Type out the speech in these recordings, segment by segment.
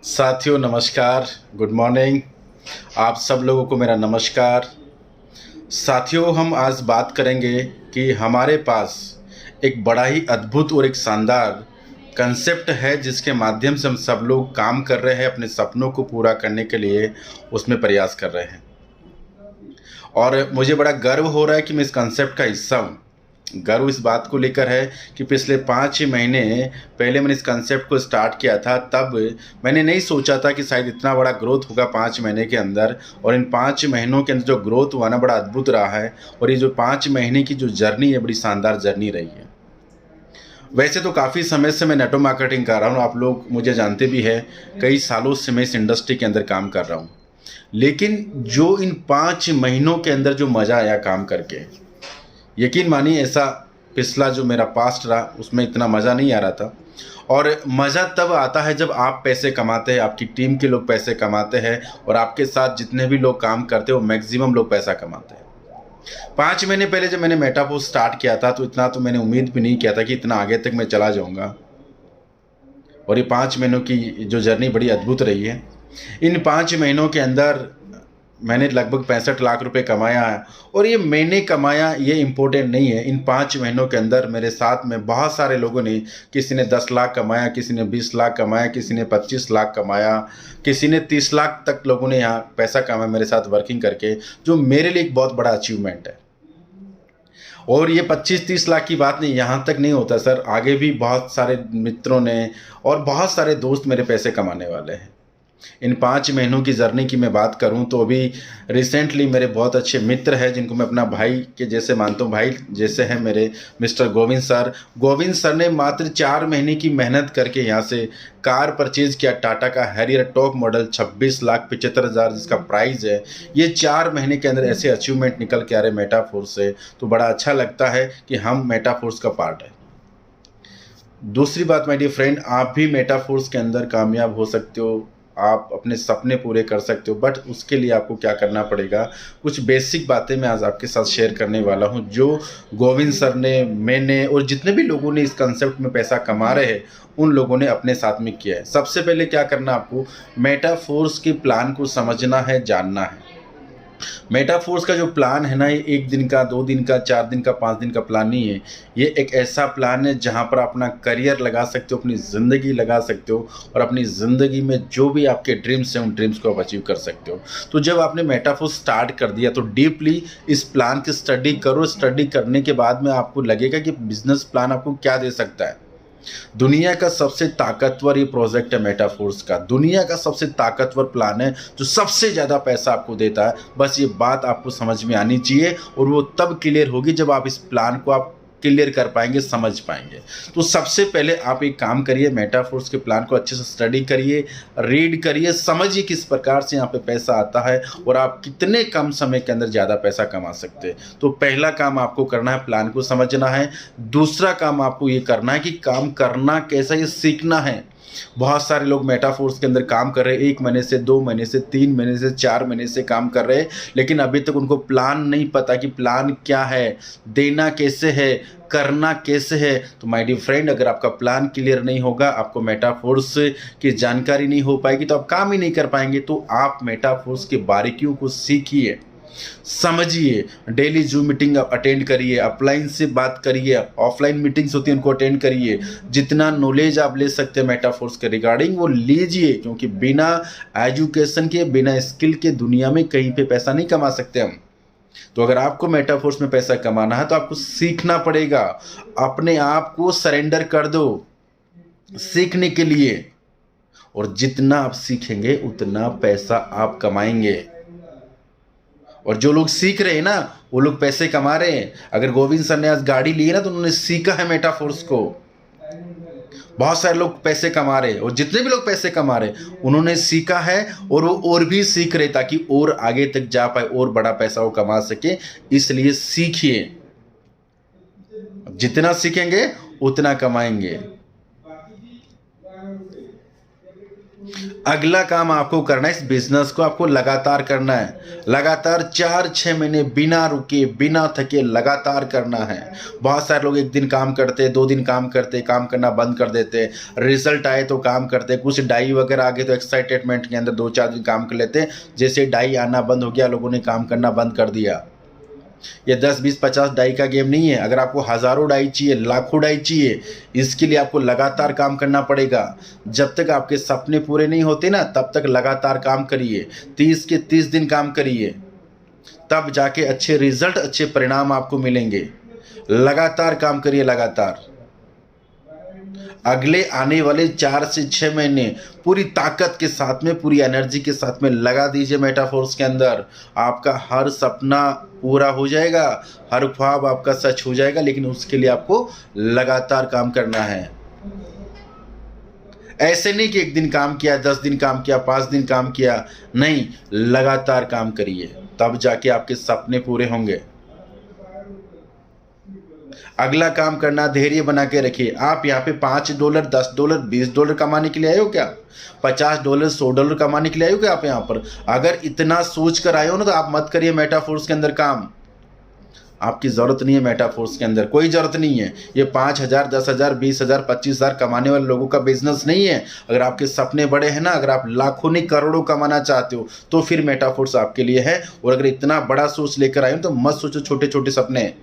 साथियों नमस्कार, good morning. आप सब लोगों को मेरा नमस्कार। साथियों, हम आज बात करेंगे कि हमारे पास एक बड़ा ही अद्भुत और एक शानदार कंसेप्ट है जिसके माध्यम से हम सब लोग काम कर रहे हैं, अपने सपनों को पूरा करने के लिए उसमें प्रयास कर रहे हैं। और मुझे बड़ा गर्व हो रहा है कि मैं इस कंसेप्ट का हिस्सा हूँ। गर्व इस बात को लेकर है कि पिछले 5 महीने पहले मैंने इस कंसेप्ट को स्टार्ट किया था। तब मैंने नहीं सोचा था कि शायद इतना बड़ा ग्रोथ होगा 5 महीने के अंदर, और इन 5 महीनों के अंदर जो ग्रोथ हुआ ना, बड़ा अद्भुत रहा है। और ये जो 5 महीने की जो जर्नी है, बड़ी शानदार जर्नी रही है। वैसे तो काफ़ी समय से मैं नेटवर्क मार्केटिंग कर रहा हूँ, आप लोग मुझे जानते भी हैं। कई सालों से मैं इस इंडस्ट्री के अंदर काम कर रहा हूँ, लेकिन जो इन 5 महीनों के अंदर जो मज़ा आया काम करके, यकीन मानिए ऐसा पिछला जो मेरा पास्ट रहा उसमें इतना मज़ा नहीं आ रहा था। और मज़ा तब आता है जब आप पैसे कमाते हैं, आपकी टीम के लोग पैसे कमाते हैं, और आपके साथ जितने भी लोग काम करते हैं वो मैक्सिमम लोग पैसा कमाते हैं। 5 महीने पहले जब मैंने मेटाफोर्स स्टार्ट किया था तो इतना तो मैंने उम्मीद भी नहीं किया था कि इतना आगे तक मैं चला जाऊँगा। और ये 5 महीनों की जो जर्नी बड़ी अद्भुत रही है। इन 5 महीनों के अंदर मैंने लगभग 65 लाख रुपए कमाया है। और ये मैंने कमाया ये इम्पोर्टेंट नहीं है। इन 5 महीनों के अंदर मेरे साथ में बहुत सारे लोगों ने, किसी ने 10 लाख कमाया, किसी ने 20 लाख कमाया, किसी ने 25 लाख कमाया, किसी ने 30 लाख तक लोगों ने यहाँ पैसा कमाया मेरे साथ वर्किंग करके, जो मेरे लिए एक बहुत बड़ा अचीवमेंट है। और ये 25-30 लाख की बात नहीं, यहाँ तक नहीं होता सर, आगे भी बहुत सारे मित्रों ने और बहुत सारे दोस्त मेरे पैसे कमाने वाले हैं। इन 5 महीनों की जर्नी की मैं बात करूं तो अभी रिसेंटली मेरे बहुत अच्छे मित्र हैं जिनको मैं अपना भाई के जैसे मानता हूं, भाई जैसे हैं मेरे mister Govind sir. Govind sir ने मात्र 4 महीने की मेहनत करके यहाँ से कार परचेज किया, टाटा का हैरियर टॉप मॉडल 26,75,000 जिसका प्राइस है। ये 4 महीने के अंदर ऐसे अचीवमेंट निकल के आ रहे मेटाफोर्स से, तो बड़ा अच्छा लगता है कि हम मेटाफोर्स का पार्ट है। दूसरी बात माय डियर फ्रेंड, आप भी मेटाफोर्स के अंदर कामयाब हो सकते हो, आप अपने सपने पूरे कर सकते हो। बट उसके लिए आपको क्या करना पड़ेगा, कुछ बेसिक बातें मैं आज आपके साथ शेयर करने वाला हूं, जो गोविंद सर ने, मैंने और जितने भी लोगों ने इस कंसेप्ट में पैसा कमा रहे हैं उन लोगों ने अपने साथ में किया है। सबसे पहले क्या करना, आपको मेटाफोर्स के प्लान को समझना है, जानना है। मेटाफोर्स का जो प्लान है ना, ये 1 दिन का, 2 दिन का, 4 दिन का, 5 दिन का प्लान नहीं है। ये एक ऐसा प्लान है जहाँ पर अपना करियर लगा सकते हो, अपनी ज़िंदगी लगा सकते हो, और अपनी ज़िंदगी में जो भी आपके ड्रीम्स हैं उन ड्रीम्स को आप अचीव कर सकते हो। तो जब आपने मेटाफोर्स स्टार्ट कर दिया तो डीपली इस प्लान की स्टडी करो। स्टडी करने के बाद में आपको लगेगा कि बिजनेस प्लान आपको क्या दे सकता है। दुनिया का सबसे ताकतवर ये प्रोजेक्ट है मेटाफोर्स का, दुनिया का सबसे ताकतवर प्लान है जो सबसे ज़्यादा पैसा आपको देता है। बस ये बात आपको समझ में आनी चाहिए, और वो तब क्लियर होगी जब आप इस प्लान को आप क्लियर कर पाएंगे, समझ पाएंगे। तो सबसे पहले आप एक काम करिए, मेटाफोर्स के प्लान को अच्छे से स्टडी करिए, रीड करिए, समझिए किस प्रकार से यहाँ पे पैसा आता है और आप कितने कम समय के अंदर ज़्यादा पैसा कमा सकते हैं। तो पहला काम आपको करना है, प्लान को समझना है। दूसरा काम आपको ये करना है कि काम करना कैसा, ये सीखना है। बहुत सारे लोग मेटाफोर्स के अंदर काम कर रहे हैं, 1 महीने से, 2 महीने से, 3 महीने से, 4 महीने से काम कर रहे हैं, लेकिन अभी तक उनको प्लान नहीं पता कि प्लान क्या है, देना कैसे है, करना कैसे है। तो माय डियर फ्रेंड, अगर आपका प्लान क्लियर नहीं होगा, आपको मेटाफोर्स की जानकारी नहीं हो पाएगी, तो आप काम ही नहीं कर पाएंगे। तो आप मेटाफोर्स की बारीकियों को सीखिए, समझिए, डेली जूम मीटिंग अटेंड करिए, अपलाइन से बात करिए, ऑफलाइन मीटिंग्स होती हैं उनको अटेंड करिए। जितना नॉलेज आप ले सकते हैं मेटाफोर्स के रिगार्डिंग वो लीजिए, क्योंकि बिना एजुकेशन के, बिना स्किल के दुनिया में कहीं पे पैसा नहीं कमा सकते हम। तो अगर आपको मेटाफोर्स में पैसा कमाना है तो आपको सीखना पड़ेगा। अपने आप को सरेंडर कर दो सीखने के लिए, और जितना आप सीखेंगे उतना पैसा आप कमाएंगे। और जो लोग सीख रहे हैं ना वो लोग पैसे कमा रहे हैं। अगर गोविंद सर ने आज गाड़ी ली है ना तो उन्होंने सीखा है मेटाफोर्स को। बहुत सारे लोग पैसे कमा रहे हैं, और जितने भी लोग पैसे कमा रहे हैं उन्होंने सीखा है, और वो और भी सीख रहे ताकि और आगे तक जा पाए, और बड़ा पैसा वो कमा सके। इसलिए सीखिए, जितना सीखेंगे उतना कमाएंगे। अगला काम आपको करना है, इस बिजनेस को आपको लगातार करना है। लगातार 4-6 महीने बिना रुके बिना थके लगातार करना है। बहुत सारे लोग एक दिन काम करते, 2 दिन काम करते, काम करना बंद कर देते, रिजल्ट आए तो काम करते, कुछ डाई वगैरह आ गए तो एक्साइटेडमेंट के अंदर 2-4 दिन काम कर लेते। जैसे डाई आना बंद हो गया, लोगों ने काम करना बंद कर दिया। ये 10, 20, 50 डाई का गेम नहीं है। अगर आपको हज़ारों डाई चाहिए, लाखों डाई चाहिए, इसके लिए आपको लगातार काम करना पड़ेगा। जब तक आपके सपने पूरे नहीं होते ना, तब तक लगातार काम करिए। 30 के 30 दिन काम करिए, तब जाके अच्छे रिजल्ट, अच्छे परिणाम आपको मिलेंगे। लगातार काम करिए, लगातार। अगले आने वाले 4 से 6 महीने पूरी ताकत के साथ में, पूरी एनर्जी के साथ में लगा दीजिए मेटाफोर्स के अंदर। आपका हर सपना पूरा हो जाएगा, हर ख्वाब आपका सच हो जाएगा, लेकिन उसके लिए आपको लगातार काम करना है। ऐसे नहीं कि एक दिन काम किया, 10 दिन काम किया, 5 दिन काम किया, नहीं, लगातार काम करिए, तब जाके आपके सपने पूरे होंगे। अगला काम करना, धैर्य बना के रखिए। आप यहाँ पे $5, $10, $20 कमाने के लिए आए हो क्या? $50, $100 कमाने के लिए आए हो क्या आप यहाँ पर? अगर इतना सोच कर आए हो ना, तो आप मत करिए मेटाफोर्स के अंदर काम। आपकी ज़रूरत नहीं है मेटाफोर्स के अंदर, कोई ज़रूरत नहीं है। ये 5,000, 10,000, 20,000, 25,000 कमाने वाले लोगों का बिजनेस नहीं है। अगर आपके सपने बड़े हैं ना, अगर आप लाखों नहीं करोड़ों कमाना चाहते हो, तो फिर मेटाफोर्स आपके लिए है। और अगर इतना बड़ा सोच लेकर आए हो, तो मत सोचो छोटे छोटे सपने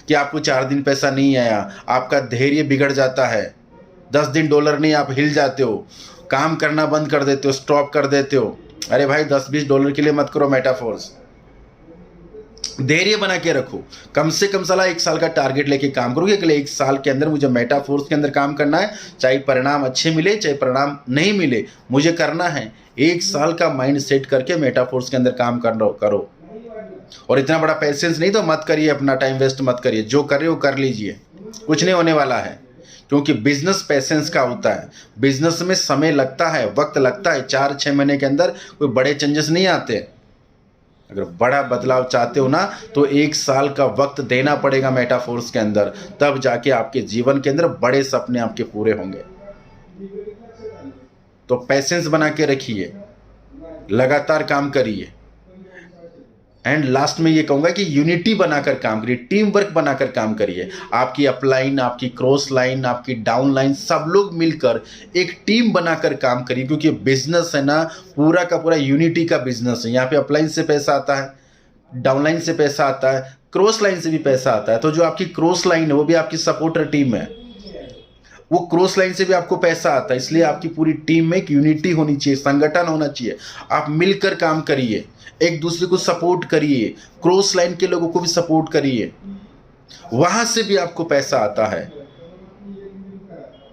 कि आपको 4 दिन पैसा नहीं आया, आपका धैर्य बिगड़ जाता है। 10 दिन डॉलर नहीं, आप हिल जाते हो, काम करना बंद कर देते हो, स्टॉप कर देते हो। अरे भाई, $10-20 के लिए मत करो मेटाफोर्स। धैर्य बना के रखो। कम से कम साला 1 साल का टारगेट लेके काम करो कि अगले 1 साल के अंदर मुझे मेटाफोर्स के अंदर काम करना है। चाहे परिणाम अच्छे मिले, चाहे परिणाम नहीं मिले, मुझे करना है। 1 साल का माइंड सेट करके मेटाफोर्स के अंदर काम करो। और इतना बड़ा पेशेंस नहीं तो मत करिए, अपना टाइम वेस्ट मत करिए। जो कर रहे हो कर लीजिए, कुछ नहीं होने वाला है। क्योंकि बिजनेस पेशेंस का होता है। बिजनेस में समय लगता है, वक्त लगता है। 4-6 महीने के अंदर कोई बड़े चेंजेस नहीं आते। अगर बड़ा बदलाव चाहते हो ना, तो 1 साल का वक्त देना पड़ेगा मेटाफोर्स के अंदर, तब जाके आपके जीवन के अंदर बड़े सपने आपके पूरे होंगे। तो पेशेंस बना के रखिए, लगातार काम करिए। एंड लास्ट में ये कहूँगा कि यूनिटी बनाकर काम करिए, टीम वर्क बनाकर काम करिए। आपकी अपलाइन, आपकी क्रॉस लाइन, आपकी डाउन लाइन, सब लोग मिलकर एक टीम बनाकर काम करिए। क्योंकि बिजनेस है ना, पूरा का पूरा यूनिटी का बिजनेस है। यहाँ पे अपलाइन से पैसा आता है, डाउन लाइन से पैसा आता है, क्रॉस लाइन से भी पैसा आता है। तो जो आपकी क्रॉस लाइन है वो भी आपकी सपोर्टर टीम है, वो क्रॉस लाइन से भी आपको पैसा आता है। इसलिए आपकी पूरी टीम में एक यूनिटी होनी चाहिए, संगठन होना चाहिए। आप मिलकर काम करिए, एक दूसरे को सपोर्ट करिए, क्रॉस लाइन के लोगों को भी सपोर्ट करिए, वहां से भी आपको पैसा आता है।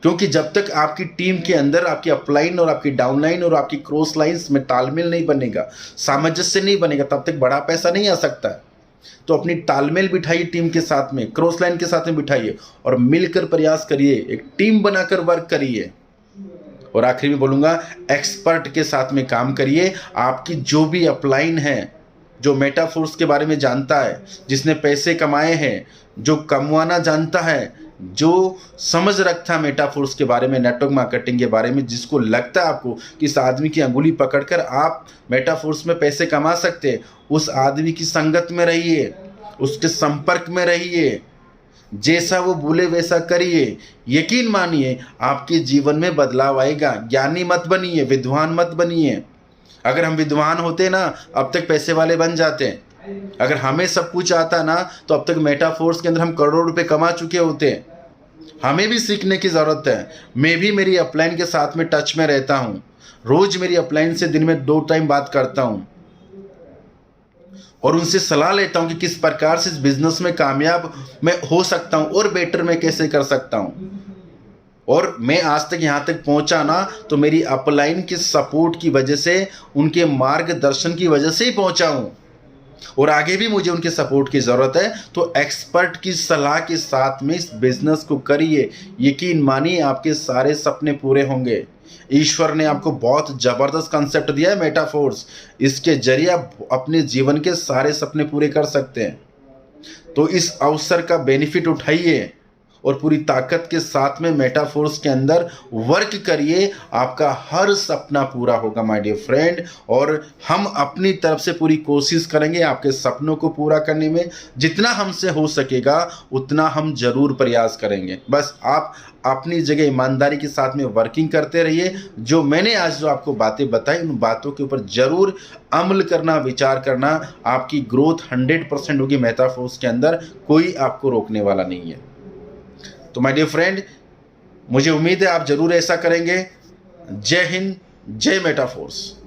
क्योंकि जब तक आपकी टीम के अंदर आपकी अपलाइन और आपकी डाउनलाइन और आपकी क्रॉस लाइंस में तालमेल नहीं बनेगा, सामंजस्य नहीं बनेगा, तब तक बड़ा पैसा नहीं आ सकता है। तो अपनी तालमेल बिठाइए टीम के साथ में, क्रॉस लाइन के साथ में बिठाइए और मिलकर प्रयास करिए, एक टीम बनाकर वर्क करिए। और आखिरी में बोलूँगा, एक्सपर्ट के साथ में काम करिए। आपकी जो भी अपलाइन है, जो मेटाफोर्स के बारे में जानता है, जिसने पैसे कमाए हैं, जो कमवाना जानता है, जो समझ रखता है मेटाफोर्स के बारे में, नेटवर्क मार्केटिंग के बारे में, जिसको लगता है आपको कि इस आदमी की अंगुली पकड़कर आप मेटाफोर्स में पैसे कमा सकते हैं, उस आदमी की संगत में रहिए, उसके संपर्क में रहिए, जैसा वो बोले वैसा करिए। यकीन मानिए आपके जीवन में बदलाव आएगा। ज्ञानी मत बनिए, विद्वान मत बनिए। अगर हम विद्वान होते ना, अब तक पैसे वाले बन जाते। अगर हमें सब कुछ आता ना, तो अब तक मेटाफोर्स के अंदर हम करोड़ों रुपए कमा चुके होते। हमें भी सीखने की ज़रूरत है। मैं भी मेरी अपलाइन के साथ में टच में रहता हूँ। रोज़ मेरी अपलाइन से दिन में 2 टाइम बात करता हूँ और उनसे सलाह लेता हूँ कि किस प्रकार से इस बिज़नेस में कामयाब मैं हो सकता हूँ और बेटर मैं कैसे कर सकता हूँ। और मैं आज तक यहाँ तक पहुँचा ना, तो मेरी अपलाइन के सपोर्ट की वजह से, उनके मार्गदर्शन की वजह से ही पहुँचा हूँ। और आगे भी मुझे उनके सपोर्ट की ज़रूरत है। तो एक्सपर्ट की सलाह के साथ में इस बिज़नेस को करिए। यकीन मानिए आपके सारे सपने पूरे होंगे। ईश्वर ने आपको बहुत ज़बरदस्त कंसेप्ट दिया है मेटाफोर्स। इसके जरिए आप अपने जीवन के सारे सपने पूरे कर सकते हैं। तो इस अवसर का बेनिफिट उठाइए और पूरी ताकत के साथ में मेटाफोर्स के अंदर वर्क करिए, आपका हर सपना पूरा होगा माय डियर फ्रेंड। और हम अपनी तरफ से पूरी कोशिश करेंगे आपके सपनों को पूरा करने में, जितना हमसे हो सकेगा उतना हम जरूर प्रयास करेंगे। बस आप अपनी जगह ईमानदारी के साथ में वर्किंग करते रहिए। जो मैंने आज जो आपको बातें बताई उन बातों के ऊपर जरूर अमल करना, विचार करना, आपकी ग्रोथ 100% होगी मेटाफोर्स के अंदर, कोई आपको रोकने वाला नहीं है। तो माय डियर फ्रेंड, मुझे उम्मीद है आप जरूर ऐसा करेंगे। जय हिंद, जय मेटाफोर्स।